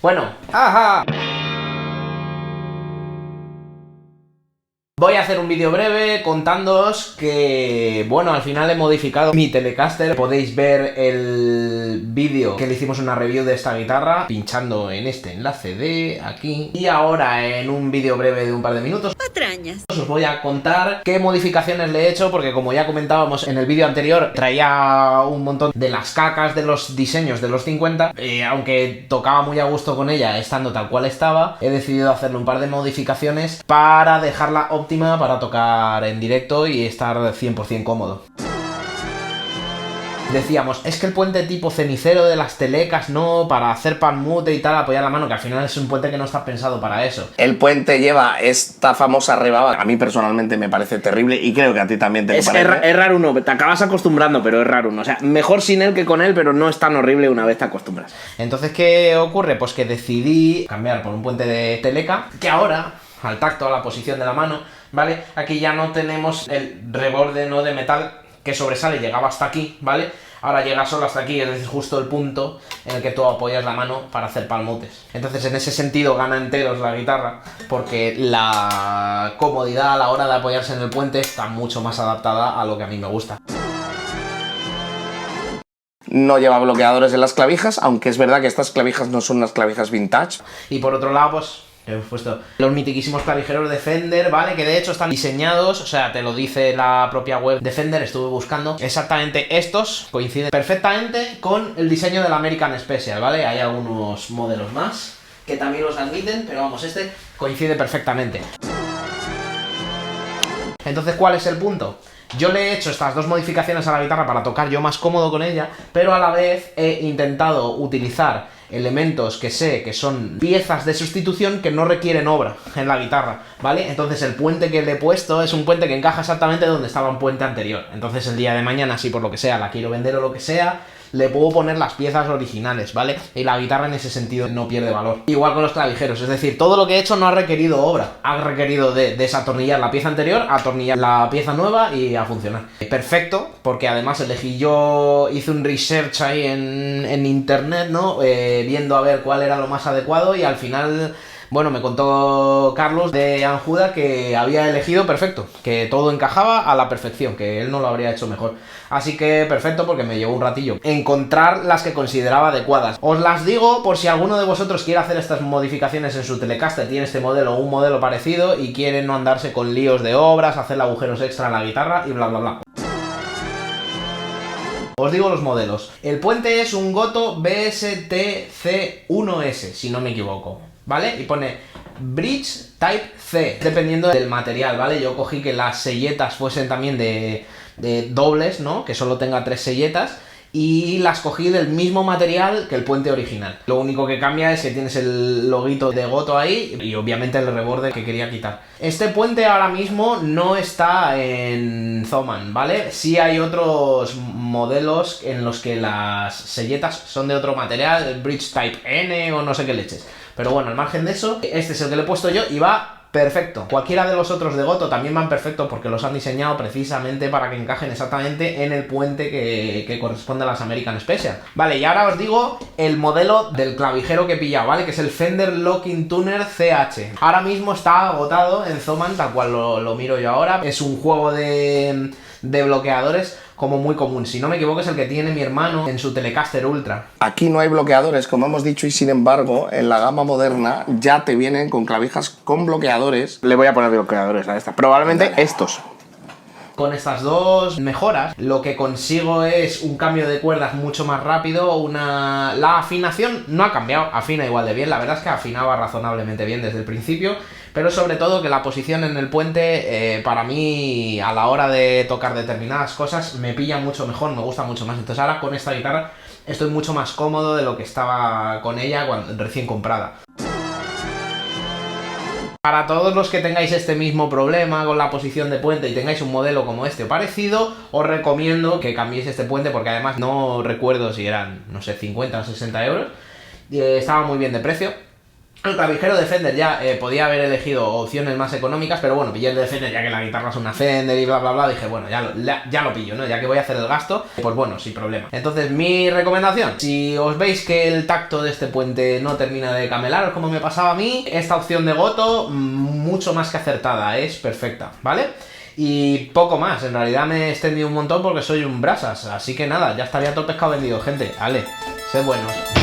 Bueno, ¡ajá! Voy a hacer un vídeo breve contándoos que, bueno, al final he modificado mi Telecaster. Podéis ver el vídeo que le hicimos una review de esta guitarra pinchando en este enlace de aquí. Y ahora, en un vídeo breve de un par de minutos, patrañas, os voy a contar qué modificaciones le he hecho, porque como ya comentábamos en el vídeo anterior, traía un montón de las cacas de los diseños de los 50. Aunque tocaba muy a gusto con ella estando tal cual estaba, he decidido hacerle un par de modificaciones para dejarla óptima para tocar en directo y estar 100% cómodo. Decíamos, es que el puente tipo cenicero de las telecas, no, para hacer palmute y tal, apoyar la mano, que al final es un puente que no está pensado para eso. El puente lleva esta famosa rebaba, a mí personalmente me parece terrible y creo que a ti también te parece. Es raro uno, te acabas acostumbrando, pero es raro uno. O sea, mejor sin él que con él, pero no es tan horrible una vez te acostumbras. Entonces, ¿qué ocurre? Pues que decidí cambiar por un puente de teleca, que ahora, al tacto, a la posición de la mano, ¿vale? Aquí ya no tenemos el reborde, ¿no?, de metal que sobresale, llegaba hasta aquí, ¿vale? Ahora llega solo hasta aquí, es decir, justo el punto en el que tú apoyas la mano para hacer palmotes. Entonces, en ese sentido, gana enteros la guitarra, porque la comodidad a la hora de apoyarse en el puente está mucho más adaptada a lo que a mí me gusta. No lleva bloqueadores en las clavijas, aunque es verdad que estas clavijas no son unas clavijas vintage. Y por otro lado, pues hemos puesto los mitiquísimos clavijeros de Fender, ¿vale? Que de hecho están diseñados, o sea, te lo dice la propia web de Fender, estuve buscando. Exactamente estos coinciden perfectamente con el diseño del American Special, ¿vale? Hay algunos modelos más que también los admiten, pero vamos, este coincide perfectamente. Entonces, ¿cuál es el punto? Yo le he hecho estas dos modificaciones a la guitarra para tocar yo más cómodo con ella, pero a la vez he intentado utilizar elementos que sé que son piezas de sustitución que no requieren obra en la guitarra, ¿vale? Entonces el puente que le he puesto es un puente que encaja exactamente donde estaba un puente anterior. Entonces el día de mañana, si por lo que sea la quiero vender o lo que sea, le puedo poner las piezas originales, ¿vale? Y la guitarra en ese sentido no pierde valor. Igual con los clavijeros, es decir, todo lo que he hecho no ha requerido obra. Ha requerido de desatornillar la pieza anterior, atornillar la pieza nueva y a funcionar. Perfecto, porque además hice un research ahí en internet, ¿no? Viendo a ver cuál era lo más adecuado y al final, bueno, me contó Carlos de Anjuda que había elegido perfecto, que todo encajaba a la perfección, que él no lo habría hecho mejor. Así que perfecto, porque me llevó un ratillo encontrar las que consideraba adecuadas. Os las digo por si alguno de vosotros quiere hacer estas modificaciones en su Telecaster, tiene este modelo o un modelo parecido y quiere no andarse con líos de obras, hacerle agujeros extra a la guitarra y bla bla bla. Os digo los modelos. El puente es un Goto BSTC1S, si no me equivoco, ¿vale? Y pone Bridge Type C, dependiendo del material, ¿vale? Yo cogí que las selletas fuesen también de dobles, ¿no? Que solo tenga 3 selletas. Y las cogí del mismo material que el puente original. Lo único que cambia es que tienes el loguito de Goto ahí y obviamente el reborde que quería quitar. Este puente ahora mismo no está en Thomann, ¿vale? Sí hay otros modelos en los que las selletas son de otro material, el Bridge Type N o no sé qué leches. Pero bueno, al margen de eso, este es el que le he puesto yo y va perfecto. Cualquiera de los otros de Goto también van perfecto porque los han diseñado precisamente para que encajen exactamente en el puente que corresponde a las American Special. Vale, y ahora os digo el modelo del clavijero que he pillado, ¿vale? Que es el Fender Locking Tuner CH. Ahora mismo está agotado en Thomann, tal cual lo miro yo ahora. Es un juego de bloqueadores como muy común. Si no me equivoco es el que tiene mi hermano en su Telecaster Ultra. Aquí no hay bloqueadores, como hemos dicho, y sin embargo, en la gama moderna ya te vienen con clavijas con bloqueadores. Le voy a poner bloqueadores a esta. Probablemente estos. Con estas dos mejoras, lo que consigo es un cambio de cuerdas mucho más rápido, la afinación no ha cambiado, afina igual de bien, la verdad es que afinaba razonablemente bien desde el principio, pero sobre todo que la posición en el puente, para mí, a la hora de tocar determinadas cosas, me pilla mucho mejor, me gusta mucho más. Entonces ahora con esta guitarra estoy mucho más cómodo de lo que estaba con ella recién comprada. Para todos los que tengáis este mismo problema con la posición de puente y tengáis un modelo como este o parecido, os recomiendo que cambiéis este puente porque además no recuerdo si eran, no sé, 50 o 60 euros. Estaba muy bien de precio. El clavijero de Fender ya podía haber elegido opciones más económicas, pero bueno, pillé el de Fender ya que la guitarra es una Fender y bla bla bla, dije, bueno, ya lo pillo, ¿no? Ya que voy a hacer el gasto, pues bueno, sin problema. Entonces, mi recomendación, si os veis que el tacto de este puente no termina de camelaros como me pasaba a mí, esta opción de Goto, mucho más que acertada, es perfecta, ¿vale? Y poco más, en realidad me he extendido un montón porque soy un brasas, así que nada, ya estaría todo el pescado vendido, gente, vale, sed buenos.